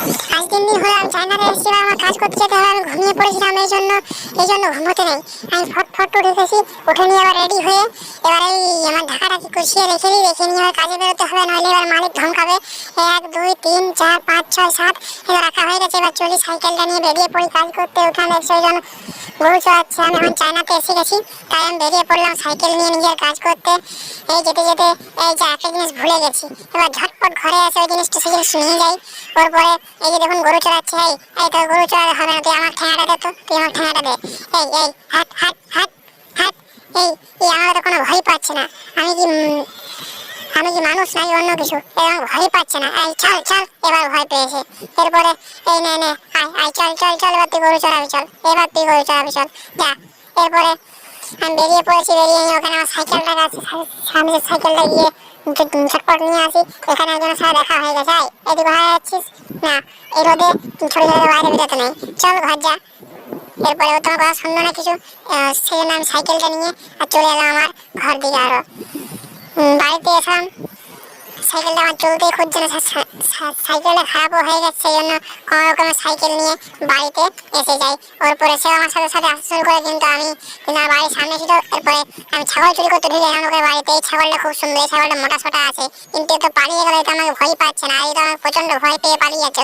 আজ 3 দিন হলো আমি চায়নাতে এসেছিলাম, আমার কাজ করতে যেতে হবে, আমি ঘুমিয়ে পড়েছিলাম, এই জন্য ঘুমোতে নেই। আমি ফট উঠেছি, উঠে নিয়ে আবার রেডি হয়ে এবার এই আমার ঢাকাটা কি গুছিয়ে রেখে নিয়ে আবার কাজে বেরোতে হবে, নইলে এবার মালিক ধমকাবে। 1 2 3 4 5 6 7 এবার রাখা হয়ে গেছে। এবার চলি সাইকেলটা নিয়ে বেরিয়ে পড়ি কাজ করতে। ওখানে সেই গরু চড়াচ্ছে, আমি এখন চায়নাতে এসে গেছি, তাই আমি বেরিয়ে পড়লাম সাইকেল নিয়ে নিজের কাজ করতে। এই যেতে যেতে এই যে একটা জিনিস ভুলে গেছি, এবার ঝটপট ঘরে আসে ওই জিনিসটা, সেই জিনিস নিয়ে যাই। ওরপরে এই যে দেখুন গরু চড়াচ্ছে, এই তো গরু চড়াতে হবে না, তুই আমার ঠেঙাটা দে, তো তুই আমার ঠেঙাটা দে। এই হাট হাট হাট হাট। এই আমার তো কোনো ভয় পাচ্ছে না, আমি কি আমি কি মানুষ নাকি অন্য কিছু, এবং ভয় পাচ্ছে না। এই চল চল, এবার ভয় পেয়েছে। এরপরে এই নে নে আয় আয়, চল চল চল, এবার তুই গরু চড়াবি, চল এবার তুই গরু চড়াবি, চল যা। এরপরে আমি বেরিয়ে পড়েছি, বেরিয়ে নিয়ে ওখানে আমার সাইকেলটা আছে, সামনে সাইকেলটা গিয়ে ঝটপট নিয়ে আসি। এখানে একজনের সাথে দেখা হয়ে গেছে, এদিকে ভাড়া যাচ্ছিস না, এই রোদে ছোট ছোট বাইরে বেরোতে নেই, চল ঘর যা। এরপরে ও তোমার কথা শুনলো না কিছু, সেই জন্য আমি সাইকেলটা নিয়ে আর চলে এলাম আমার ঘর দিকে। আরো বাড়িতে এসলাম, সাইকেলটা আমার চলতেই খুঁজছে না, সাইকেলটা খারাপও হয়ে গেছে, সেই জন্য কোনো রকমের সাইকেল নিয়ে বাড়িতে এসে যাই। ওরপরে সে আমার সাথে সাথে আসা শুরু করে, কিন্তু আমার বাড়ির সামনে ছিল। এরপরে আমি ছাগল চুরি করতে ঢুকে গেলাম ওকে বাড়িতে। এই ছাগলটা খুব সুন্দর, এই ছাগলটা মোটা সোটা আছে, কিন্তু এ তো পালিয়ে গেলে, তো আমাকে ভয় পাচ্ছে না, এই তো আমাকে প্রচন্ড ভয় পেয়ে পালিয়ে যাচ্ছে।